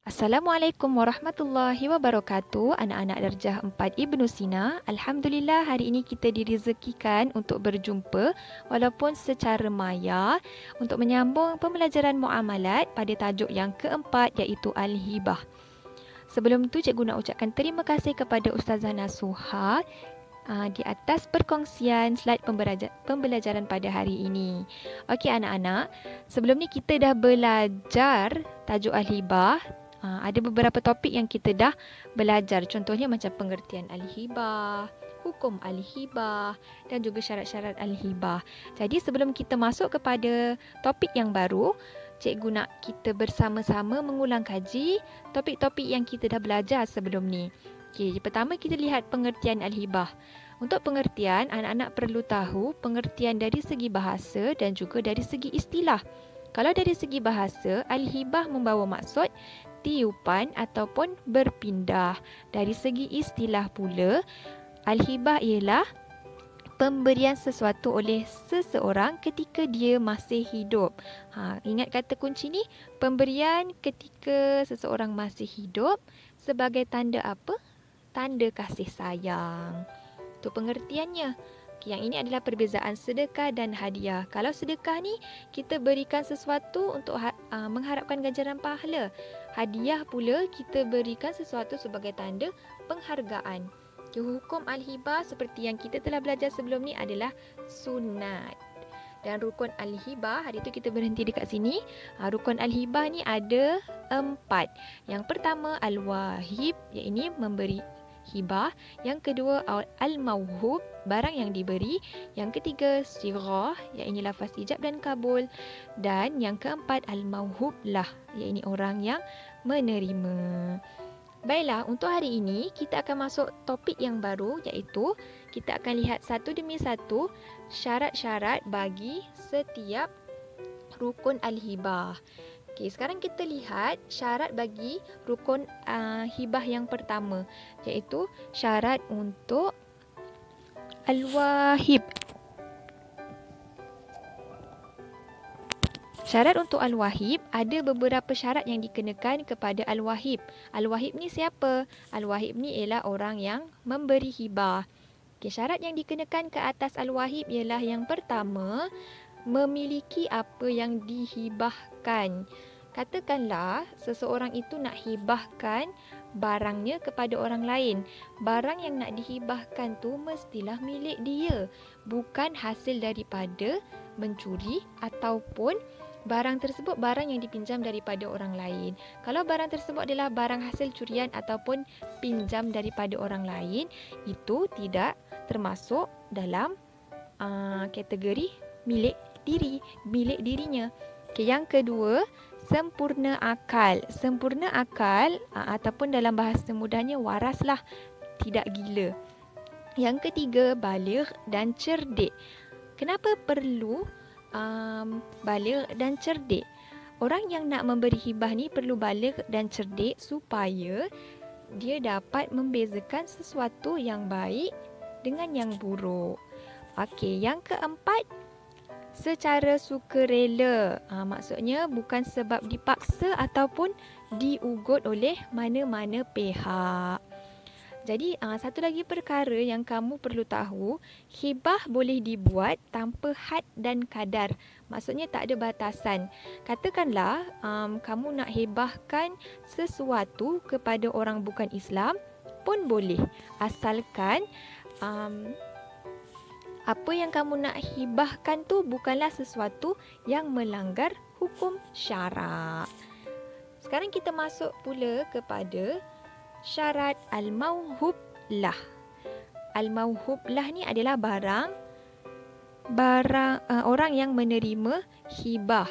Assalamualaikum warahmatullahi wabarakatuh. Anak-anak darjah 4 Ibnu Sina. Alhamdulillah hari ini kita direzekikan untuk berjumpa walaupun secara maya untuk menyambung pembelajaran muamalat pada tajuk yang keempat iaitu Al-Hibah. Sebelum tu cikgu nak ucapkan terima kasih kepada Ustazah Nasuha di atas perkongsian slide pembelajaran pada hari ini. Okey anak-anak, sebelum ni kita dah belajar tajuk Al-Hibah. Ada beberapa topik yang kita dah belajar. Contohnya macam pengertian Al-Hibah, hukum Al-Hibah dan juga syarat-syarat Al-Hibah. Jadi sebelum kita masuk kepada topik yang baru, cikgu nak kita bersama-sama mengulang kaji topik-topik yang kita dah belajar sebelum ni. Okey, pertama kita lihat pengertian Al-Hibah. Untuk pengertian, anak-anak perlu tahu pengertian dari segi bahasa dan juga dari segi istilah. Kalau dari segi bahasa, Al-Hibah membawa maksud tiupan ataupun berpindah. Dari segi istilah pula, Al-Hibah ialah pemberian sesuatu oleh seseorang ketika dia masih hidup. Ingat kata kunci ni, pemberian ketika seseorang masih hidup sebagai tanda apa? Tanda kasih sayang. Itu pengertiannya. Yang ini adalah perbezaan sedekah dan hadiah. Kalau sedekah ni, kita berikan sesuatu untuk mengharapkan ganjaran pahala. Hadiah pula, kita berikan sesuatu sebagai tanda penghargaan. Hukum Al-Hibah seperti yang kita telah belajar sebelum ni adalah sunat. Dan rukun Al-Hibah, hari tu kita berhenti dekat sini. Rukun Al-Hibah ni ada 4. Yang pertama, Al-Wahib, iaitu memberi hibah. Yang kedua, al-mauhub, barang yang diberi. Yang ketiga, sirah, iaitu lafaz ijab dan kabul. Dan yang keempat, al-mauhub lah, iaitu orang yang menerima. Baiklah, untuk hari ini kita akan masuk topik yang baru, iaitu kita akan lihat satu demi satu syarat-syarat bagi setiap rukun al-hibah. Okey, sekarang kita lihat syarat bagi rukun hibah yang pertama, iaitu syarat untuk al-wahib. Syarat untuk al-wahib, ada beberapa syarat yang dikenakan kepada al-wahib. Al-wahib ni siapa? Al-wahib ni ialah orang yang memberi hibah. Okey, syarat yang dikenakan ke atas al-wahib ialah yang pertama, memiliki apa yang dihibahkan. Katakanlah seseorang itu nak hibahkan barangnya kepada orang lain. Barang yang nak dihibahkan tu mestilah milik dia, bukan hasil daripada mencuri ataupun barang tersebut barang yang dipinjam daripada orang lain. Kalau barang tersebut adalah barang hasil curian ataupun pinjam daripada orang lain, itu tidak termasuk dalam kategori milik dirinya. Okay, yang kedua, sempurna akal. Sempurna akal ataupun dalam bahasa mudahnya waraslah, tidak gila. Yang ketiga, baligh dan cerdik. Kenapa perlu baligh dan cerdik? Orang yang nak memberi hibah ni perlu baligh dan cerdik supaya dia dapat membezakan sesuatu yang baik dengan yang buruk. Okey, yang keempat, secara sukarela. Maksudnya bukan sebab dipaksa ataupun diugut oleh mana-mana pihak. Jadi satu lagi perkara yang kamu perlu tahu, hibah boleh dibuat tanpa had dan kadar. Maksudnya tak ada batasan. Katakanlah kamu nak hibahkan sesuatu kepada orang bukan Islam pun boleh, asalkan apa yang kamu nak hibahkan tu bukanlah sesuatu yang melanggar hukum syarak. Sekarang kita masuk pula kepada syarat al-mauhub lah. Al-mauhub lah ni adalah barang orang yang menerima hibah.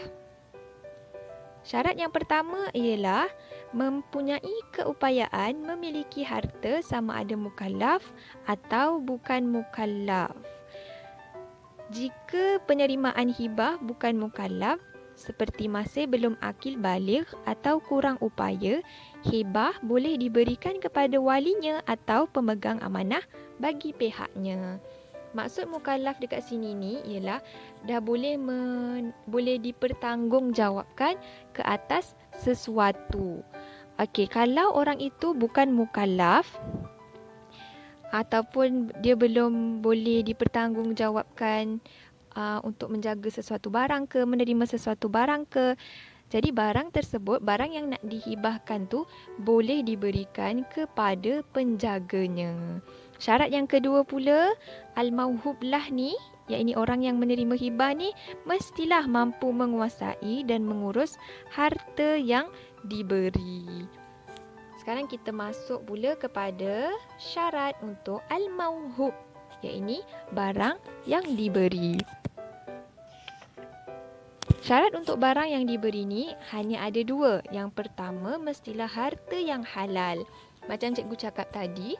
Syarat yang pertama ialah mempunyai keupayaan memiliki harta sama ada mukallaf atau bukan mukallaf. Jika penerimaan hibah bukan mukallaf, seperti masih belum akil baligh atau kurang upaya, hibah boleh diberikan kepada walinya atau pemegang amanah bagi pihaknya. Maksud mukallaf dekat sini ni ialah dah boleh dipertanggungjawabkan ke atas sesuatu. Okey, kalau orang itu bukan mukallaf ataupun dia belum boleh dipertanggungjawabkan untuk menjaga sesuatu barang ke, menerima sesuatu barang ke. Jadi barang tersebut, barang yang nak dihibahkan tu boleh diberikan kepada penjaganya. Syarat yang kedua pula, al-mauhub lah ni, iaitu orang yang menerima hibah ni mestilah mampu menguasai dan mengurus harta yang diberi. Sekarang kita masuk pula kepada syarat untuk al-mauhub, iaitu barang yang diberi. Syarat untuk barang yang diberi ni hanya ada dua. Yang pertama, mestilah harta yang halal. Macam cikgu cakap tadi,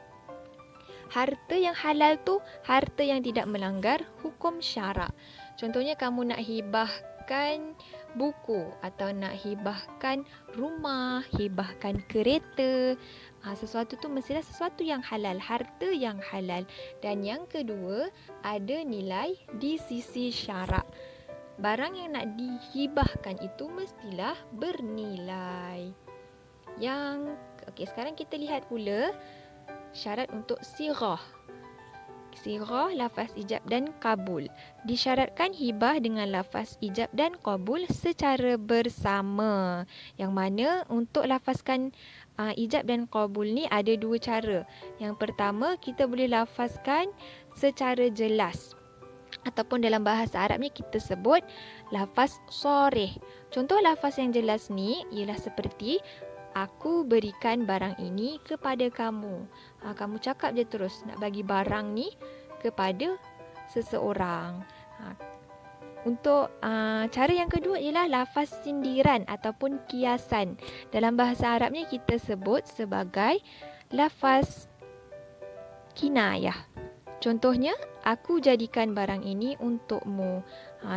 harta yang halal tu harta yang tidak melanggar hukum syarak. Contohnya kamu nak hibahkan buku atau nak hibahkan rumah, hibahkan kereta. Sesuatu tu mestilah sesuatu yang halal, harta yang halal. Dan yang kedua, ada nilai di sisi syarak. Barang yang nak dihibahkan itu mestilah bernilai. Okey, sekarang kita lihat pula syarat untuk sirah. Sirah, lafaz ijab dan kabul. Disyaratkan hibah dengan lafaz ijab dan kabul secara bersama. Yang mana untuk lafazkan ijab dan kabul ni ada dua cara. Yang pertama, kita boleh lafazkan secara jelas. Ataupun dalam bahasa Arab ni kita sebut lafaz sharih. Contoh lafaz yang jelas ni ialah seperti aku berikan barang ini kepada kamu. Kamu cakap je terus nak bagi barang ni kepada seseorang. Untuk cara yang kedua ialah lafaz sindiran ataupun kiasan. Dalam bahasa Arab ni kita sebut sebagai lafaz kinayah. Contohnya, aku jadikan barang ini untukmu.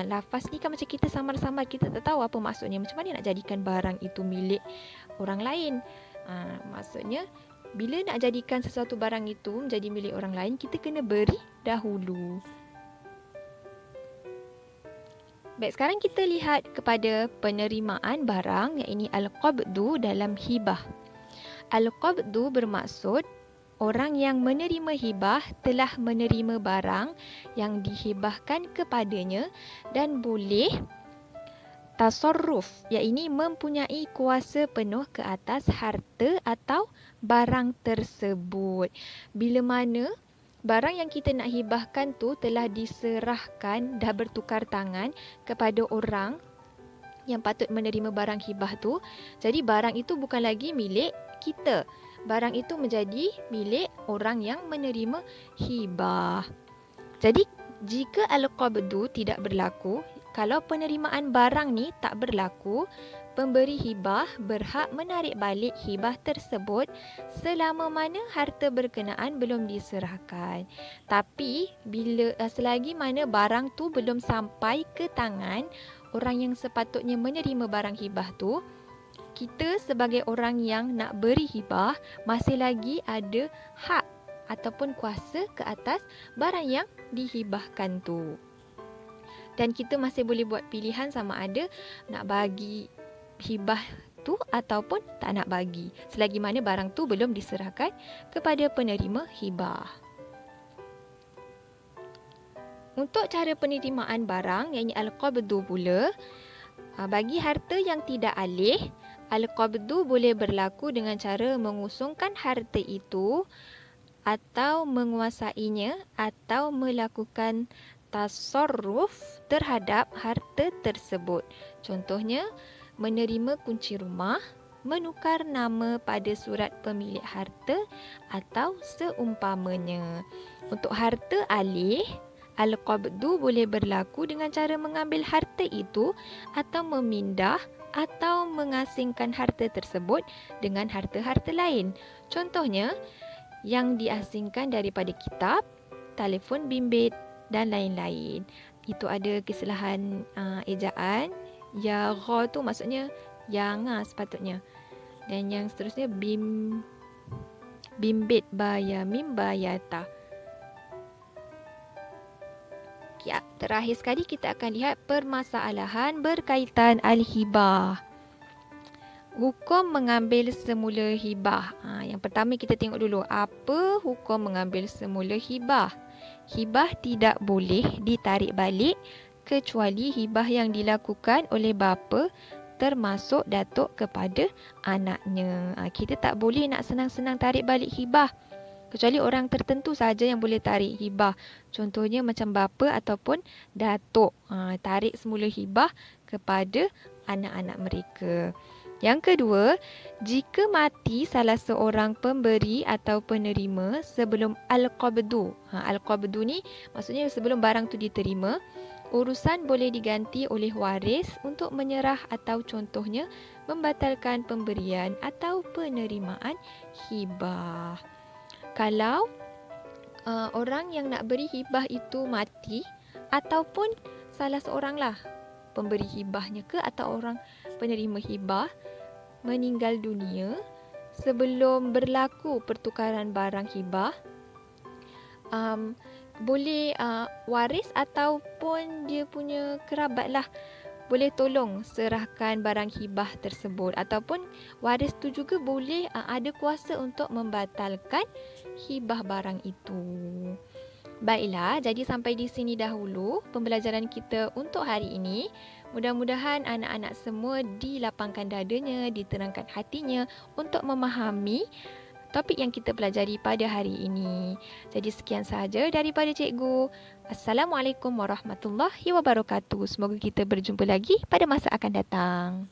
Lafaz ni kan macam kita samar-samar, kita tak tahu apa maksudnya. Macam mana nak jadikan barang itu milik orang lain? Maksudnya, bila nak jadikan sesuatu barang itu menjadi milik orang lain, kita kena beri dahulu. Baik, sekarang kita lihat kepada penerimaan barang, iaitu al-qabdu dalam hibah. Al-qabdu bermaksud orang yang menerima hibah telah menerima barang yang dihibahkan kepadanya dan boleh tasarruf, iaitu mempunyai kuasa penuh ke atas harta atau barang tersebut. Bila mana barang yang kita nak hibahkan tu telah diserahkan, dah bertukar tangan kepada orang yang patut menerima barang hibah tu, jadi barang itu bukan lagi milik kita. Barang itu menjadi milik orang yang menerima hibah. Jadi, jika al-qabdu tidak berlaku, kalau penerimaan barang ni tak berlaku, pemberi hibah berhak menarik balik hibah tersebut selama mana harta berkenaan belum diserahkan. Tapi, selagi mana barang tu belum sampai ke tangan orang yang sepatutnya menerima barang hibah tu, kita sebagai orang yang nak beri hibah masih lagi ada hak ataupun kuasa ke atas barang yang dihibahkan tu. Dan kita masih boleh buat pilihan sama ada nak bagi hibah tu ataupun tak nak bagi, selagi mana barang tu belum diserahkan kepada penerima hibah. Untuk cara penerimaan barang, iaitu al-qabdu pula, bagi harta yang tidak alih, al-qabdu boleh berlaku dengan cara mengusungkan harta itu atau menguasainya atau melakukan tasarruf terhadap harta tersebut. Contohnya, menerima kunci rumah, menukar nama pada surat pemilik harta atau seumpamanya. Untuk harta alih, al-qabdu boleh berlaku dengan cara mengambil harta itu atau memindah atau mengasingkan harta tersebut dengan harta-harta lain. Contohnya, yang diasingkan daripada kitab, telefon bimbit dan lain-lain. Itu ada kesalahan ejaan. Ya, gha tu maksudnya yang sepatutnya. Dan yang seterusnya bimbit, baya, mim, bayata. Terakhir sekali kita akan lihat permasalahan berkaitan al-hibah. Hukum mengambil semula hibah. Yang pertama kita tengok dulu, apa hukum mengambil semula hibah? Hibah tidak boleh ditarik balik kecuali hibah yang dilakukan oleh bapa termasuk datuk kepada anaknya. Kita tak boleh nak senang-senang tarik balik hibah. Kecuali orang tertentu saja yang boleh tarik hibah. Contohnya macam bapa ataupun datuk. Tarik semula hibah kepada anak-anak mereka. Yang kedua, jika mati salah seorang pemberi atau penerima sebelum al-qabdu. Al-qabdu ni maksudnya sebelum barang tu diterima, urusan boleh diganti oleh waris untuk menyerah atau contohnya membatalkan pemberian atau penerimaan hibah. Kalau orang yang nak beri hibah itu mati ataupun salah seorang lah pemberi hibahnya ke atau orang penerima hibah meninggal dunia sebelum berlaku pertukaran barang hibah, boleh waris ataupun dia punya kerabat lah boleh tolong serahkan barang hibah tersebut ataupun waris tu juga boleh ada kuasa untuk membatalkan hibah barang itu. Baiklah, jadi sampai di sini dahulu pembelajaran kita untuk hari ini. Mudah-mudahan anak-anak semua dilapangkan dadanya, ditenangkan hatinya untuk memahami topik yang kita pelajari pada hari ini. Jadi sekian sahaja daripada cikgu. Assalamualaikum warahmatullahi wabarakatuh. Semoga kita berjumpa lagi pada masa akan datang.